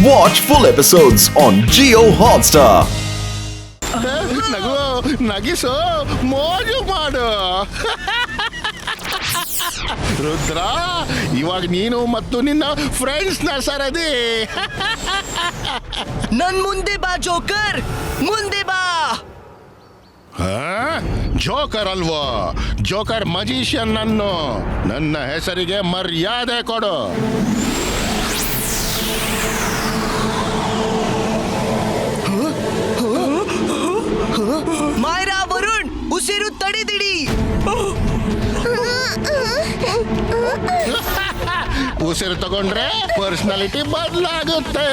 Watch full episodes on Jio Hotstar. ನಗು ನಗಿಸು ಮೋಜು ಮಾಡು ರುದ್ರ ಇವಾಗ ನೀನು ಮತ್ತು ನಿನ್ನ ಫ್ರೆಂಡ್ಸ್ ನ ಸರದಿ ನನ್ ಮುಂದೆ ಬಾ ಜೋಕರ್, ಮುಂದೆ ಬಾ. ಜೋಕರ್ ಅಲ್ವೋ, ಜೋಕರ್ ಮಜಿಷಿಯನ್ ಅನ್ನು. ನನ್ನ ಹೆಸರಿಗೆ ಮರ್ಯಾದೆ ಕೊಡು. ಮಾಯರಾ, ವರುಣ್, ಉಸಿರು ತಡೆದಿಡಿ. ಉಸಿರು ತಗೊಂಡ್ರೆ ಪರ್ಸನಾಲಿಟಿ ಬದಲಾಗುತ್ತೆ.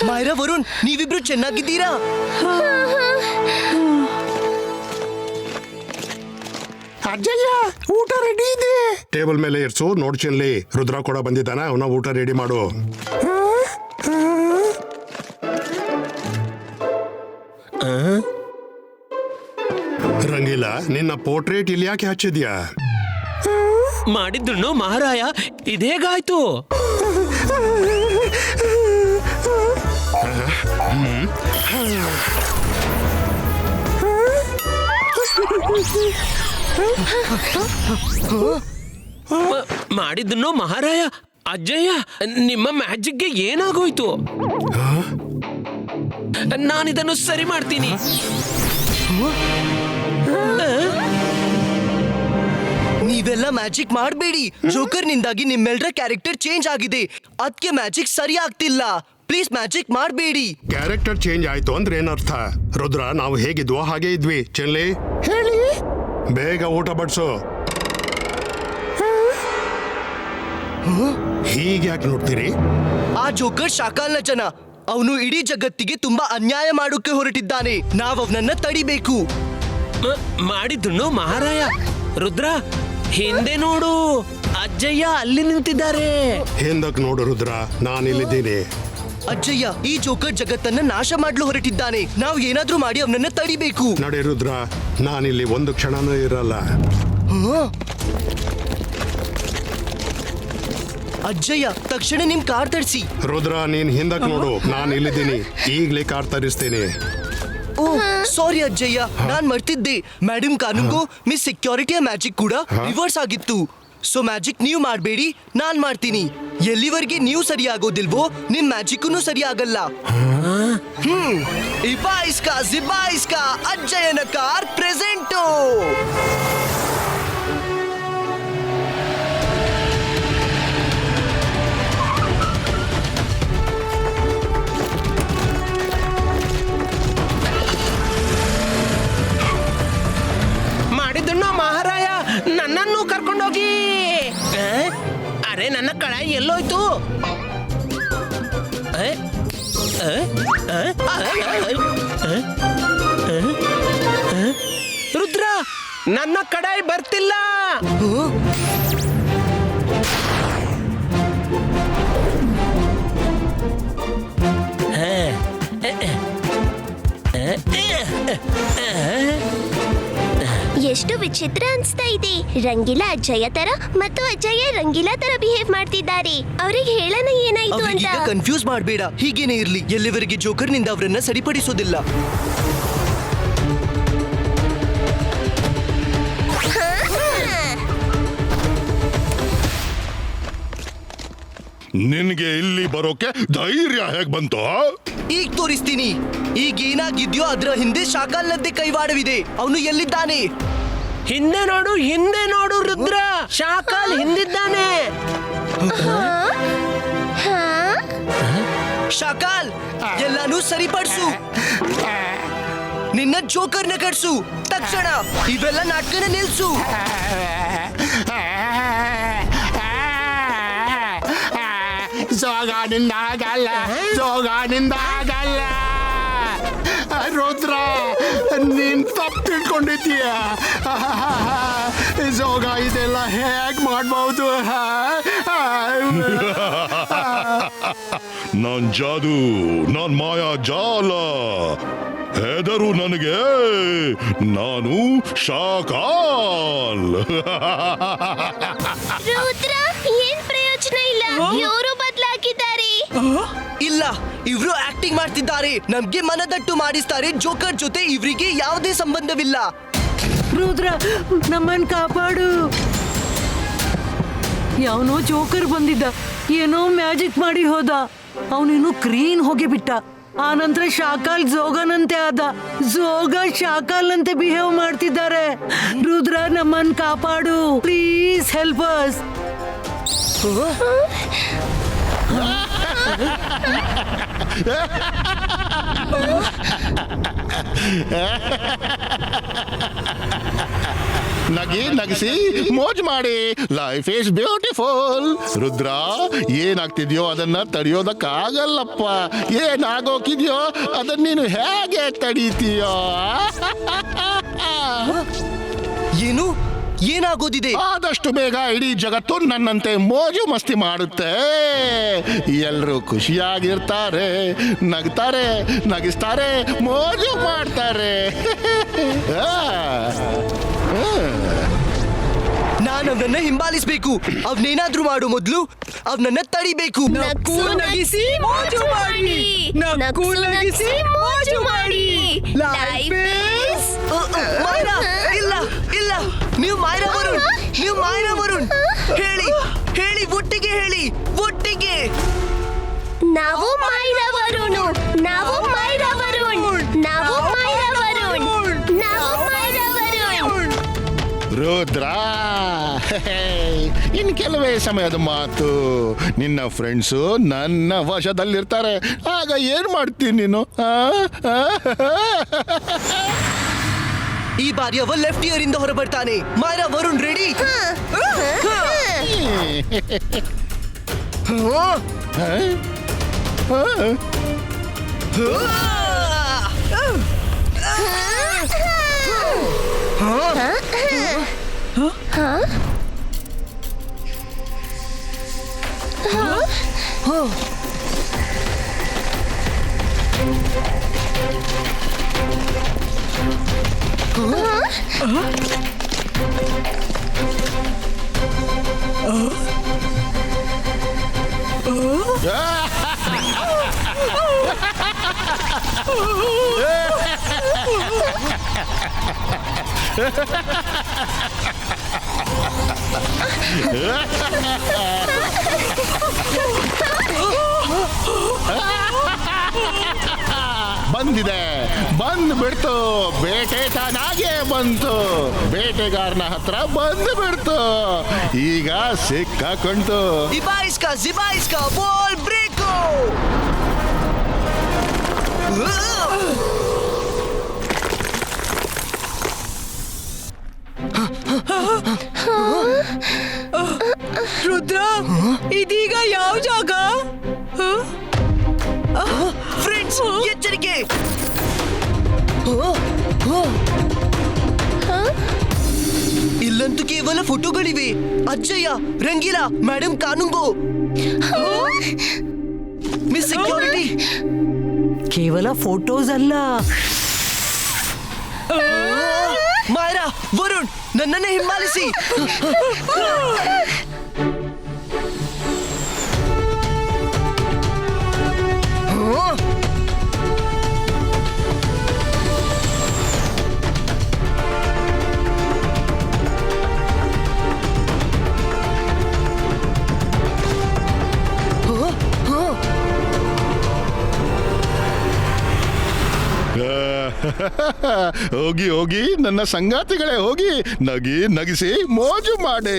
ಮಾಯರಾ, ವರುಣ್, ನೀವಿಬ್ರು ಚೆನ್ನಾಗಿದ್ದೀರಾ? ಅಜ್ಜಯ್ಯ, ಊಟ ರೆಡಿ ಇದೆ. ಟೇಬಲ್ ಮೇಲೆ ಇರ್ಸು. ನೋಡ್ಚಿನ್ಲಿ, ರುದ್ರ ಕೂಡ ಬಂದಿದ್ದಾನ, ಅವನ ಊಟ ರೆಡಿ ಮಾಡು. ರಂಗೀಲ, ನಿನ್ನ ಪೋರ್ಟ್ರೇಟ್ ಇಲ್ಲಿ ಯಾಕೆ ಹಚ್ಚಿದ್ಯಾ? ಮಾಡಿದ್ರು ಮಹಾರಾಯ, ಇದೇಗಾಯ್ತು? ಮಾಡಿದ್ರು ಮಹಾರಾಯ. ಅಜ್ಜಯ್ಯ, ನಿಮ್ಮ ಮ್ಯಾಜಿಕ್ಗೆ ಏನಾಗೋಯ್ತು? ನಾನಿದನ್ನು ಸರಿ ಮಾಡ್ತೀನಿ. ನೀವೆಲ್ಲ ಮ್ಯಾಜಿಕ್ ಮಾಡಬೇಡಿ. ಜೋಕರ್ ನಿಂದಾಗಿ ನಿಮ್ಮೆಲ್ಲರ ಕ್ಯಾರೆಕ್ಟರ್ ಚೇಂಜ್ ಆಗಿದೆ. ಅದಕ್ಕೆ ಮ್ಯಾಜಿಕ್ ಸರಿ ಆಗ್ತಿಲ್ಲ. ಪ್ಲೀಸ್ ಮ್ಯಾಜಿಕ್ ಮಾಡಬೇಡಿ. ಕ್ಯಾರೆಕ್ಟರ್ ಚೇಂಜ್ ಆಯ್ತು ಅಂದ್ರೆ ಏನರ್ಥ? ರುದ್ರ, ನಾವು ಹೇಗಿದ್ವೋ ಹಾಗೆ ಇದ್ವಿ. ಚೆನ್ಲಿ, ಹೇಳಿ. ಬೇಗ ಊಟ ಬಡ್ಸು. ಹೀಗ್ಯಾಕೆ ನೋಡ್ತೀರಿ? ಆ ಜೋಕರ್ ಶಾಕಾಲ್ನ ಜನ. ಅವನು ಇಡೀ ಜಗತ್ತಿಗೆ ತುಂಬಾ ಅನ್ಯಾಯ ಮಾಡೋಕೆ ಹೊರಟಿದ್ದಾನೆ. ನಾವು ಅವನನ್ನ ತಡಿಬೇಕು. ಮಾಡಿದ್ರು ಮಹಾರಾಯ. ರುದ್ರ, ಹಿಂದೆ ನೋಡು, ಅಜ್ಜಯ್ಯ ಅಲ್ಲಿ ನಿಂತಿದ್ದಾರೆ. ಹಿಂದಕ್ ನೋಡು ರುದ್ರ, ನಾನಿಲ್ಲಿದ್ದೀನಿ. ಅಜ್ಜಯ್ಯ, ಈ ಜೋಕರ್ ಜಗತ್ತನ್ನ ನಾಶ ಮಾಡಲು ಹೊರಟಿದ್ದಾನೆ. ನಾವು ಏನಾದ್ರೂ ಮಾಡಿ ಅವನನ್ನ ತಡಿಬೇಕು. ನಡೆ ರುದ್ರ, ನಾನಿಲ್ಲಿ ಒಂದು ಕ್ಷಣನೂ ಇರಲ್ಲ. ಅಜ್ಜಯ್ಯ, ತಕ್ಷಣ ನಿಮ್ ಕಾರ್ ತರಿಸಿ. ರುದ್ರ, ನೀನ್ ಹಿಂದಕ್ ನೋಡು, ನಾನು ಇಲ್ಲಿದ್ದೀನಿ. ಈಗ್ಲೇ ಕಾರ್ ತರಿಸ್ತೀನಿ. ಓ ಸಾರಿ ಅಜ್ಜಯ್ಯ, ನಾನ್ ಮರ್ತಿದ್ದೆ. ಮೇಡಮ್ ಕಾನೂನ್ಗೂ ಮಿಸ್ ಸೆಕ್ಯೂರಿಟಿಯ ಮ್ಯಾಜಿಕ್ ಕೂಡ ರಿವರ್ಸ್ ಆಗಿತ್ತು. ಸೊ ಮ್ಯಾಜಿಕ್ ನೀವು ಮಾಡಬೇಡಿ, ನಾನ್ ಮಾಡ್ತೀನಿ. ಎಲ್ಲಿವರೆಗೆ ನೀವು ಸರಿ ಆಗೋದಿಲ್ವೋ ನಿಮ್ ಮ್ಯಾಜಿಕ್ನು ಸರಿ ಆಗಲ್ಲ. ಇಬಾಯಿಸ್ಕಾ ಜಿಬಾಯಿಸ್ಕಾ, ಅಜ್ಜಯ್ಯನ ಕಾರ್ ಪ್ರೆಸೆಂಟು. ಮಹಾರಾಯ, ನನ್ನನ್ನು ಕರ್ಕೊಂಡೋಗಿ. ಅರೆ, ನನ್ನ ಕಳಾಯಿ ಎಲ್ಲೋಯ್ತು? ರುದ್ರ, ನನ್ನ ಕಡಾಯಿ ಬರ್ತಿಲ್ಲ. ಎಷ್ಟು ವಿಚಿತ್ರ ಅನ್ಸ್ತಾ ಇದೆ. ರಂಗೀಲಾ ಅಜ್ಜಯ್ಯ ತರ ಮತ್ತು ಅಜ್ಜಯ್ಯ ರಂಗೀಲಾ ತರ ಬಿಹೇವ್ ಮಾಡ್ತಿದ್ದಾರೆ. ಅವ್ರಿಗೆ ಹೇಳೋಣ ಏನಾಯ್ತು ಅಂತ. ಅವ್ರಿಗೆ ಕನ್ಫ್ಯೂಸ್ ಮಾಡಬೇಡ, ಹೀಗೇನೆ ಇರ್ಲಿ. ಎಲ್ಲಿವರೆಗೆ ಜೋಕರ್ ನಿಂದ ಅವರನ್ನ ಸರಿಪಡಿಸೋದಿಲ್ಲ. ನಿನ್ಗೆ ಇಲ್ಲಿ ಬರೋಕೆ ಧೈರ್ಯ ಹೇಗ್ ಬಂತು? ಈಗ ತೋರಿಸ್ತೀನಿ. ಈಗ ಏನಾಗಿದ್ಯೋ ಅದ್ರ ಹಿಂದೆ ಶಾಕಾಲ್ನದ್ದೇ ಕೈವಾಡವಿದೆ. ಅವನು ಎಲ್ಲಿದ್ದಾನೆ? ಹಿಂದೆ ನೋಡು, ಹಿಂದೆ ನೋಡು ರುದ್ರ, ಶಾಕಾಲ್ ಹಿಂದಿದ್ದಾನೆ. ಶಾಕಾಲ್, ಎಲ್ಲಾನು ಸರಿಪಡಿಸು. ನಿನ್ನ ಜೋಕರ್ನ ಕಟ್ಸು ತಕ್ಷಣ. ಇವೆಲ್ಲ ನಾಟಕನ ನಿಲ್ಸು. ಜೋಗಾನಿಂದಾಗಲ್ಲ, ಜೋಗಾನಿಂದಾಗಲ್ಲ. ರುದ್ರ ನೀನ್ ತಪ್ಪು ತಿಳ್ಕೊಂಡಿದ್ದೀಯ. ಜೋಗ ಇದೆಲ್ಲ ಹೇಗ್ ಮಾಡ್ಬಹುದು? ನಾನ್ ಜಾದು, ನಾನ್ ಮಾಯಾ ಜಾಲ. ಹೆದರು ನನಗೆ, ನಾನು ಶಾಕಾಲ್. ರುದ್ರ ಏನ್ ಪ್ರಯೋಜನ ಇಲ್ಲ, ಇವರು ಬದಲಾಗಿದ್ದಾರೆ. ಇಲ್ಲ, ಇವ್ರು ಆಕ್ಟಿಂಗ್ ಮಾಡ್ತಿದ್ದಾರೆ. ನಮ್ಗೆ ಮನದಟ್ಟು ಮಾಡಿಸ್ತಾರೆ. ಜೋಕರ್ ಜೊತೆ ಇವ್ರಿಗೆ ಯಾವುದೇ ಸಂಬಂಧವಿಲ್ಲ. ರುದ್ರ ನಮ್ಮನ್ ಕಾಪಾಡು. ಯಾವನೋ ಜೋಕರ್ ಬಂದಿದ್ದ, ಏನೋ ಮ್ಯಾಜಿಕ್ ಮಾಡಿ ಹೋದ. ಅವನಿನ್ನು ಕ್ರೀನ್ ಹೋಗಿ ಬಿಟ್ಟ. ಆ ನಂತರ ಶಾಕಾಲ್ ಜೋಗನಂತೆ ಆದ. ಜೋಗ ಶಾಕಾಲ್ ನಂತೆ ಬಿಹೇವ್ ಮಾಡ್ತಿದ್ದಾರೆ. ರುದ್ರ ನಮ್ಮನ್ ಕಾಪಾಡು, ಪ್ಲೀಸ್ ಹೆಲ್ಪ್ ಅಸ್. ನಗಿ ನಗಿಸಿ ಮೋಜ್ ಮಾಡಿ. Life is beautiful. ರುದ್ರ, ಏನಾಗ್ತಿದ್ಯೋ ಅದನ್ನ ತಡೆಯೋದಕ್ಕಾಗಲ್ಲಪ್ಪ. ಏನಾಗೋಕಿದ್ಯೋ ಅದನ್ನ ನೀನು ಹೇಗೆ ತಡೀತೀಯೋ? ಏನು ಏನಾಗೋದಿದೆ? ಆದಷ್ಟು ಬೇಗ ಇಡೀ ಜಗತ್ತು ನನ್ನಂತೆ ಮೋಜು ಮಸ್ತಿ ಮಾಡುತ್ತೆ. ಎಲ್ಲರೂ ಖುಷಿಯಾಗಿರ್ತಾರೆ, ನಗ್ತಾರೆ, ನಗಿಸ್ತಾರೆ, ಮೋಜು ಮಾಡ್ತಾರೆ. ನಾನು ಅವನನ್ನ ಹಿಂಬಾಲಿಸ್ಬೇಕು. ಅವನೇನಾದ್ರೂ ಮಾಡು ಮೊದ್ಲು ಅವನನ್ನ ತಡಿಬೇಕು. ನಕ್ಕು ನಗಿಸಿ ಮೋಜು ಮಾಡಿ, ನಕ್ಕು ನಗಿಸಿ ಮೋಜು ಮಾಡಿ. ಲೈಫ್ ಈಸ್ ಮಾಯ್ರಾ, ಇಲ್ಲ ಇಲ್ಲ, ನೀವು ಮಾಯ್ರಾ ವರುಣ್, ನೀವು ಮಾಯ್ರಾ ವರುಣ್. ಹೇಳಿ ಹೇಳಿ, ಒಟ್ಟಿಗೆ ಹೇಳಿ, ಒಟ್ಟಿಗೆ. ನಾವು ಮಾಯ್ರಾ ವರುಣ್, ನಾವು ಮಾಯ್ರಾ ವರುಣ್, ನಾವು ಮಾಯ್ರಾ ವರುಣ್, ನಾವು ಮಾಯ್ರಾ ವರುಣ್. ರುದ್ರ, ಇನ್ ಕೆಲವೇ ಸಮಯದ ಮಾತು. ನಿನ್ನ ಫ್ರೆಂಡ್ಸು ನನ್ನ ವಶದಲ್ಲಿರ್ತಾರೆ. ಆಗ ಏನ್ ಮಾಡ್ತೀನಿ ನೀನು? ಈ ಬಾರಿ ಅವ ಲೆಫ್ಟ್ ಇಯರ್ ಇಂದ ಹೊರಬರ್ತಾನೆ. ಮಾಯ್ರಾ ವರುಣ್ ರೆಡಿ? ಬಂದಿದೆ, ಬಂದು ಬಿಡ್ತು. ಬೇಟೆ ತಾನಾಗೆ ಬಂತು. ಬೇಟೆಗಾರನ ಹತ್ರ ಬಂದು ಬಿಡ್ತು. ಈಗ ಸಿಕ್ಕಾಕೊಂತು. ಇಬಾಯಿಸ್ಕಾ ಜಿಬಾಯಿಸ್ಕಾ ಬಾಲ್ ಬ್ರೇಕು. ರುದ್ರ, ಇದೀಗ ಯಾವ ಜಾಗ? ಫ್ರೆಂಡ್ಸ್, ಎಚ್ಚರಿಕೆ. ಇಲ್ಲಂತೂ ಕೇವಲ ಫೋಟೋಗಳಿವೆ. ಅಜ್ಜಯ್ಯ, ರಂಗೀಲಾ, ಮೇಡಮ್ ಕಾನುಂಗೋ, ಮಿಸ್ ಸೆಕ್ಯೂರಿಟಿ. ಕೇವಲ ಫೋಟೋಸ್ ಅಲ್ಲ. ಮಾಯ್ರಾ, ವರುಣ್, ನನ್ನನ್ನೇ ಹಿಂಬಾಲಿಸಿ. ಹೋಗಿ ಹೋಗಿ ನನ್ನ ಸಂಗಾತಿಗಳೇ, ಹೋಗಿ ನಗಿ ನಗಿಸಿ ಮೋಜು ಮಾಡಿ.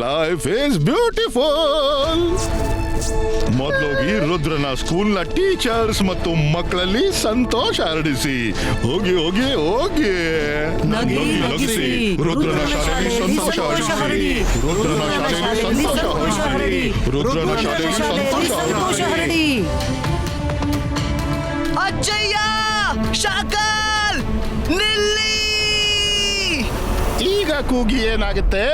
Life is beautiful. ಮೊದಲೋಗಿ ರುದ್ರನ ಸ್ಕೂಲ್ನ ಟೀಚರ್ಸ್ ಮತ್ತು ಮಕ್ಕಳಲ್ಲಿ ಸಂತೋಷ ಹರಡಿಸಿ. ಹೋಗಿ ಹೋಗಿ ಹೋಗಿ ನಗಿ ನಗಿಸಿ. ರುದ್ರನ ಶಾಲೆಯಲ್ಲಿ ಸಂತೋಷ ಹರಡಿ. ರುದ್ರನ ಶಾಲೆಯಲ್ಲಿ ಸಂತೋಷ ಹರಡಿ. ರುದ್ರನ ಶಾಲೆಯಲ್ಲಿ ಸಂತೋಷ ಹರಡಿ. ಅಜ್ಜಯ್ಯ, ಶಾಖ ಕೂಗಿ ಏನಾಗುತ್ತೆ,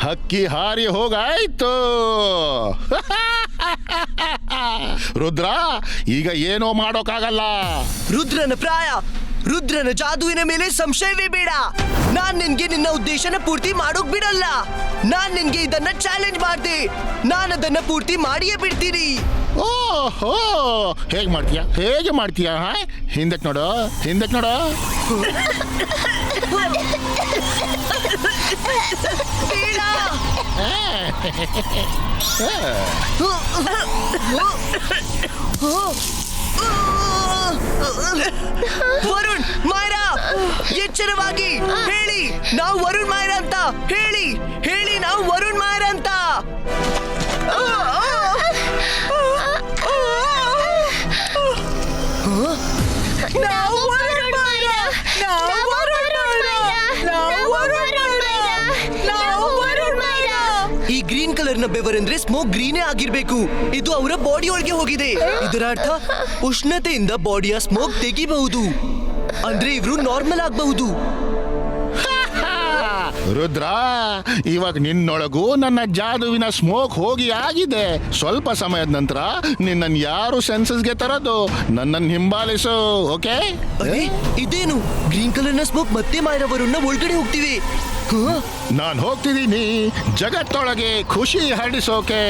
ಹಕ್ಕಿ ಹಾರಿ ಹೋಗಾಯ್ತು. ರುದ್ರ, ಈಗ ಏನೋ ಮಾಡೋಕ್ಕಾಗಲ್ಲ. ರುದ್ರನ ಜಾದುವಿನ ಮೇಲೆ ಸಂಶಯವೇ ಬೇಡ. ನಾನ್ ನಿನ್ಗೆ ನಿನ್ನ ಉದ್ದೇಶನ ಪೂರ್ತಿ ಮಾಡೋಕ್ ಬಿಡಲ್ಲ. ನಾನ್ ನಿನ್ಗೆ ಇದನ್ನ ಚಾಲೆಂಜ್ ಮಾಡ್ದೆ. ನಾನು ಅದನ್ನ ಪೂರ್ತಿ ಮಾಡಿಯೇ ಬಿಡ್ತೀನಿ. ಓಹೋ, ಹೇಗೆ ಮಾಡ್ತೀಯಾ? ಹಿಂದಕ್ಕೆ ನೋಡು. ಬೇಡ. ವರುಣ್, ಮಾಯರಾ, ಎಚ್ಚರವಾಗಿ ಹೇಳಿ ನಾವು ವರುಣ್ ಮಾಯರಾ ಅಂತ. ಹೇಳಿ ನಾವು ವರುಣ್ ಮಾಯರಾ ಅಂತ. ನಾವು ವರುಣ್ ಮಾಯರಾ. ಈ ಗ್ರೀನ್ ಕಲರ್ ನ ಬೆವರಂದ್ರೆ ಸ್ಮೋಕ್ ಗ್ರೀನೇ ಆಗಿರ್ಬೇಕು. ಇದು ಅವರ ಬಾಡಿ ಒಳಗೆ ಹೋಗಿದೆ. ಇದರ ಅರ್ಥ ಉಷ್ಣತೆಯಿಂದ ಬಾಡಿಯ ಸ್ಮೋಕ್ ತೆಗಿಬಹುದು. ಅಂದ್ರೆ ಇವ್ರು ನಾರ್ಮಲ್ ಆಗಬಹುದು. ರುದ್ರ, ಇವಾಗ ನಿನ್ನೊಳಗೂ ನನ್ನ ಜಾದುವಿನ ಸ್ಮೋಕ್ ಹೋಗಿ ಆಗಿದೆ. ಸ್ವಲ್ಪ ಸಮಯದ ನಂತರ ನಿನ್ನನ್ನು ಯಾರು ಸೆನ್ಸಸ್ಗೆ ತರೋದು? ನನ್ನನ್ನು ಹಿಂಬಾಲಿಸು, ಓಕೆ? ಅರೆ, ಇದೇನು ಗ್ರೀನ್ ಕಲರ್ ನ ಸ್ಮೋಕ್ ಮತ್ತೆ ಮಾಯರವರನ್ನ ಒಳಗಡೆ ಹೋಗ್ತಿವೆ. ನಾನು ಹೋಗ್ತಿದ್ದೀನಿ ಜಗತ್ತೊಳಗೆ ಖುಷಿ ಹರಡಿಸೋಕೆ,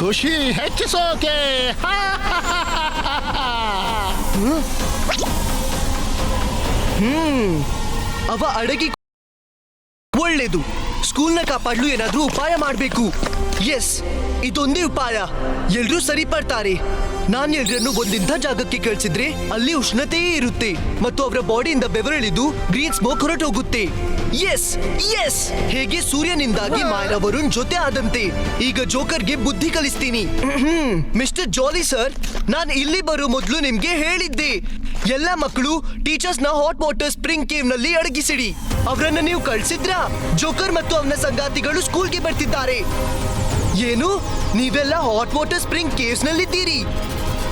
ಖುಷಿ ಹೆಚ್ಚಿಸೋಕೆ. ಅವ ಅಡಗಿ ಒಳ್ಳೇದು. ಸ್ಕೂಲ್ನ ಕಾಪಾಡಲು ಏನಾದ್ರೂ ಉಪಾಯ ಮಾಡಬೇಕು. ಎಸ್, ಇದೊಂದೇ ಉಪಾಯ. ಎಲ್ರೂ ಸರಿಪಡ್ತಾರೆ. ನಾನು ಎಲ್ರನ್ನು ಒಂದಿಂಥ ಜಾಗಕ್ಕೆ ಕಳಿಸಿದ್ರೆ ಅಲ್ಲಿ ಉಷ್ಣತೆಯೇ ಇರುತ್ತೆ ಮತ್ತು ಅವರ ಬಾಡಿಯಿಂದ ಬೆವರಿಳಿದು ಗ್ರೀನ್ ಸ್ಮೋಕ್ ಹೊರಟೋಗುತ್ತೆ. ಎಸ್, ಹೇಗೆ ಸೂರ್ಯನಿಂದಾಗಿ ಮಾಯರಾ ವರುಣ್ ಜೊತೆ ಆದಂತೆ. ಈಗ ಜೋಕರ್ಗೆ ಬುದ್ಧಿ ಕಲಿಸ್ತೀನಿ. ಮಿಸ್ಟರ್ ಜಾಲಿ ಸರ್, ನಾನು ಇಲ್ಲಿ ಬರೋ ಮೊದಲು ನಿಮ್ಗೆ ಹೇಳಿದ್ದೆ, ಎಲ್ಲ ಮಕ್ಕಳು ಟೀಚರ್ಸ್ ನ ಹಾಟ್ ವಾಟರ್ ಸ್ಪ್ರಿಂಗ್ ಕೇವ್ ನಲ್ಲಿ ಅಡಗಿಸಿಡಿ. ಅವರನ್ನ ನೀವು ಕಳ್ಸಿದ್ರಾ? ಜೋಕರ್ ಮತ್ತು ಅವನ ಸಂಗಾತಿಗಳು ಸ್ಕೂಲ್ಗೆ ಬರ್ತಿದ್ದಾರೆ. ಏನು, ನೀವೆಲ್ಲ ಹಾಟ್ ವಾಟರ್ ಸ್ಪ್ರಿಂಗ್ ಕೇವ್ಸ್ ನಲ್ಲಿದ್ದೀರಿ?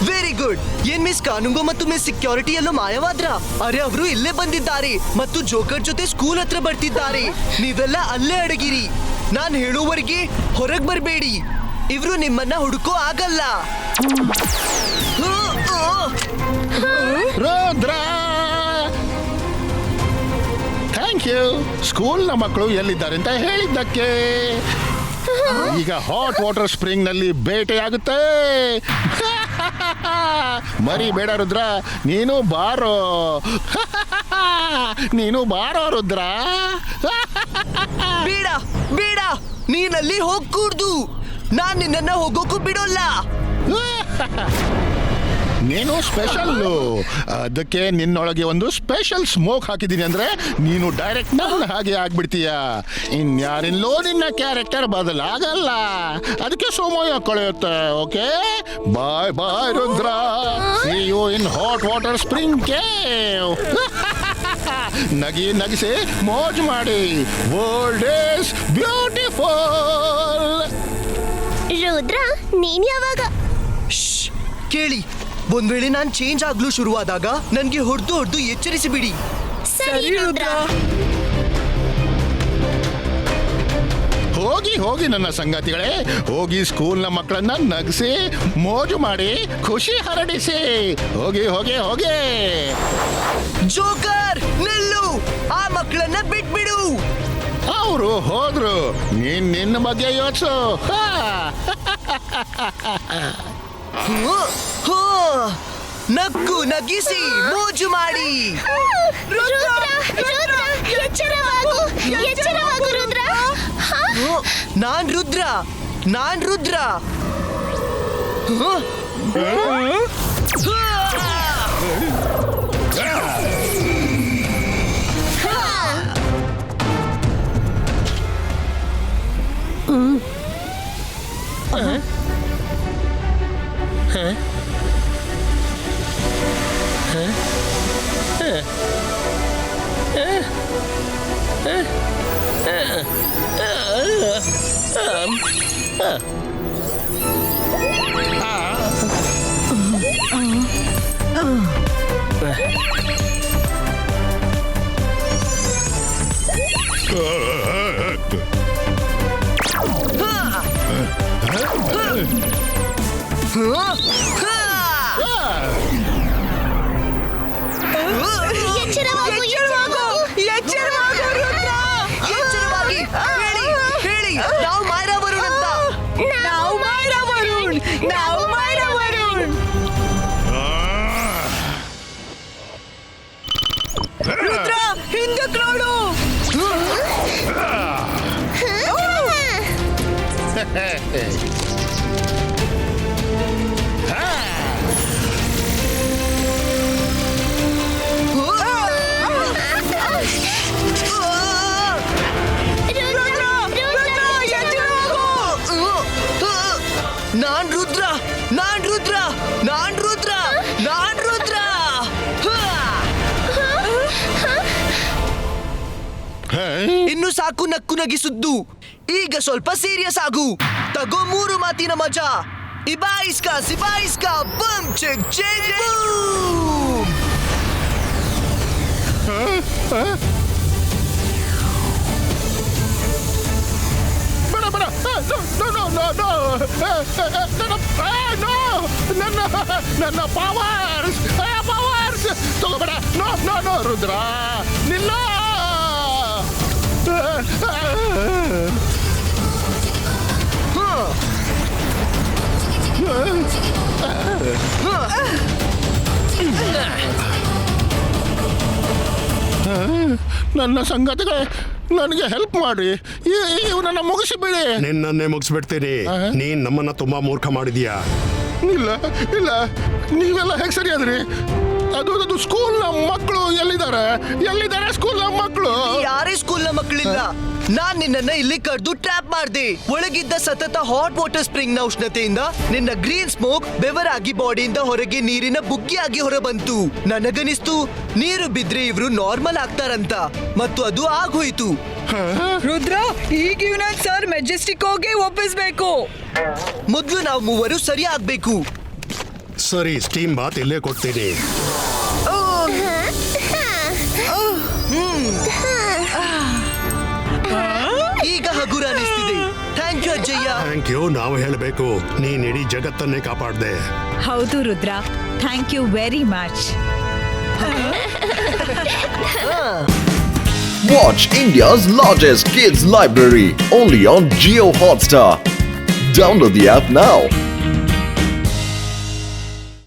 Very good. ಏನ್ ಮಿಸ್ ಕಾನುಂಗೋ ಮತ್ತು ಮಿಸ್ ಸೆಕ್ಯೂರಿಟಿ ಎಲ್ಲೋ ಮಾಯವಾದ್ರ? ಅರೆ, ಅವರು ಇಲ್ಲೇ ಬಂದಿದ್ದಾರೆ ಮತ್ತು ಜೋಕರ್ ಜೊತೆ ಸ್ಕೂಲ್ ಹತ್ರ ಬರ್ತಿದ್ದಾರೆ. ನೀವೆಲ್ಲ ಅಲ್ಲೇ ಅಡಗಿರಿ. ನಾನ್ ಹೇಳುವವರೆಗೆ ಹೊರಗ್ ಬರ್ಬೇಡಿ. ಇವ್ರು ನಿಮ್ಮನ್ನ ಹುಡುಕೋ ಆಗಲ್ಲ. Rudra, thank you. ಸ್ಕೂಲ್ನ ಮಕ್ಕಳು ಎಲ್ಲಿದ್ದಾರೆ ಅಂತ ಹೇಳಿದ್ದಕ್ಕೆ. ಈಗ ಹಾಟ್ ವಾಟರ್ ಸ್ಪ್ರಿಂಗ್ ನಲ್ಲಿ ಬೇಟೆಯಾಗುತ್ತೆ. ಮರಿಬೇಡ ರುದ್ರ, ನೀನು ಬಾರೋ ರುದ್ರ. ಬೇಡ, ನೀನಲ್ಲಿ ಹೋಗ್ಕೂಡ್ದು. ನಾನ್ ನಿನ್ನನ್ನ ಹೋಗೋಕು ಬಿಡೋಲ್ಲ. ನೀನು ಸ್ಪೆಷಲ್ಲು, ಅದಕ್ಕೆ ನಿನ್ನೊಳಗೆ ಒಂದು ಸ್ಪೆಷಲ್ ಸ್ಮೋಕ್ ಹಾಕಿದ್ದೀನಿ ಅಂದ್ರೆ ನೀನು ಡೈರೆಕ್ಟ್ ನನ್ನ ಹಾಗೆ ಆಗ್ಬಿಡ್ತೀಯ. ಇನ್ಯಾರಿಲ್ಲೋ ನಿನ್ನ ಕ್ಯಾರೆಕ್ಟರ್ ಬದಲಾಗಲ್ಲ. ಅದಕ್ಕೆ ಸಮಯ ಕಳೆಯುತ್ತೆ. Okay, bye Rudra. See you in hot water spring cave. ನಗಿಸಿ ಮೋಜ್ ಮಾಡಿ. World is beautiful. ರುದ್ರ, ನೀನ್ ಯಾವಾಗ? ಕೇಳಿ, ಒಂದ್ ವೇಳೆ ನಾನ್ ಚೇಂಜ್ ಆಗ್ಲು ಶುರುವಾದಾಗ ನನ್ಗೆ ಹೊಡೆದು ಎಚ್ಚರಿಸಿ ಬಿಡಿ. ಸರಿ ರುದ್ರ. ಹೋಗಿ ನನ್ನ ಸಂಗಾತಿಗಳೇ, ಹೋಗಿ ಸ್ಕೂಲ್ನ ಮಕ್ಕಳನ್ನ ನಗಿಸಿ ಮೋಜು ಮಾಡಿ ಖುಷಿ ಹರಡಿಸಿ. ಹೋಗಿ. ಜೋಕರ್, ನಿಲ್ಲು. ಆ ಮಕ್ಕಳನ್ನ ಬಿಟ್ಬಿಡು. ಅವರು ಹೋದ್ರು, ನಿನ್ನ ಬಗ್ಗೆ ಯೋಚಿಸು. ನಗಿಸಿ ಮೋಜು ಮಾಡಿ. ಎಚ್ಚರವಾಗು ರುದ್ರ. ನಾನ್ ರುದ್ರ. ಎಚ್ಚರವಾಗು, ಎಚ್ಚರವಾಗಿ ಹೇಳಿ ಹೇಳಿ ನಾವು ಮಾಯರಾ ವರುಣ್ ಅಂತ. ರುದ್ರ ಹಿಂದಕ್ಕೆ ನೋಡು. ನಾನ್ ರುದ್ರ ನಾನ್ ರುದ್ರ ನಾನ್ ರುದ್ರ ನಾನ್ ರುದ್ರ. ಇನ್ನು ಸಾಕು ನಕ್ಕು ನಗಿಸುದ್ದು, ಈಗ ಸ್ವಲ್ಪ ಸೀರಿಯಸ್ ಆಗು. ತಗೋ 3 ಮಾತಿನ ಮಜಾ. ಇಬಾಯಿಸ್ಕಾ ಸಿಬಾಯಿಸ್ಕಾ ಬಮ್ ಚೆಕ್ ಚೆಕ್ ಬೂಮ್. ಬೇಡ ಬೇಡ, ನನ್ನ ಪವರ್ಸ್ ತಗೋಬೇಡ. ನೋ ರುದ್ರ, ನಿಲ್ಲ. ನನ್ನ ಸಂಗತಿಗೆ ನನಗೆ ಹೆಲ್ಪ್ ಮಾಡಿ, ಇವನನ್ನ ಮುಗಿಸಿಬಿಡಿ. ನಿನ್ನನ್ನೇ ಮುಗಿಸ್ಬಿಡ್ತೀನಿ. ನೀನ್ ನಮ್ಮನ್ನ ತುಂಬಾ ಮೂರ್ಖ ಮಾಡಿದೀಯಾ. ಇಲ್ಲ ಇಲ್ಲ, ನೀವೆಲ್ಲ ಹೇಗೆ ಸರಿ ಆದ್ರಿ? ಅದು ಸ್ಕೂಲ್ನ ಮಕ್ಕಳು ಎಲ್ಲಿದ್ದಾರೆ ಸ್ಕೂಲ್ನ ಮಕ್ಕಳು? ಯಾರೇ ಸ್ಕೂಲ್ನ ಮಕ್ಕಳಿಲ್ಲ. ನಾನ್ ನಿನ್ನನ್ನ ಇಲ್ಲಿ ಕರೆದು ಟ್ರ್ಯಾಪ್ ಮಾಡ್ದೆ. ಒಳಗಿದ್ದ ಸತತ ಹಾಟ್ ವಾಟರ್ ಸ್ಪ್ರಿಂಗ್ ನ ಉಷ್ಣತೆಯಿಂದ ನಿನ್ನ ಗ್ರೀನ್ ಸ್ಮೋಕ್ ಬೆವರಾಗಿ ಬಾಡಿಯಿಂದ ಹೊರಗೆ ನೀರಿನ ಬುಗ್ಗಿಯಾಗಿ ಹೊರಬಂತು. ನನಗನಿಸ್ತು ನೀರು ಬಿದ್ರೆ ಇವ್ರು ನಾರ್ಮಲ್ ಆಗ್ತಾರಂತ, ಮತ್ತು ಅದು ಆಗೋಯ್ತು. ರುದ್ರ, ಈಗ ಇವನ ಸರ್ ಮೆಜೆಸ್ಟಿಕ್ ಹೋಗಿ ಒಪ್ಪಿಸ್ಬೇಕು. ಮೊದ್ಲು ನಾವು ಮೂವರು ಸರಿ ಆಗ್ಬೇಕು. ಸರಿ, ಸ್ಟೀಮ್ ಬಾತ್ ಇಲ್ಲೇ ಕೊಡ್ತೀನಿ. ಈಗ ಹಗುರ ಅನಿಸ್ತಿದೆ. ಥ್ಯಾಂಕ್ ಯು ಅಜ್ಜಯ್ಯ. ಥ್ಯಾಂಕ್ ಯು ನಾವು ಹೇಳಬೇಕು. ನೀನ್ ಇಡೀ ಜಗತ್ತನ್ನೇ ಕಾಪಾಡ್ದೆ. ಹೌದು Rudra, thank you very much. Watch India's largest kids library only on Jio Hotstar. Download the app now.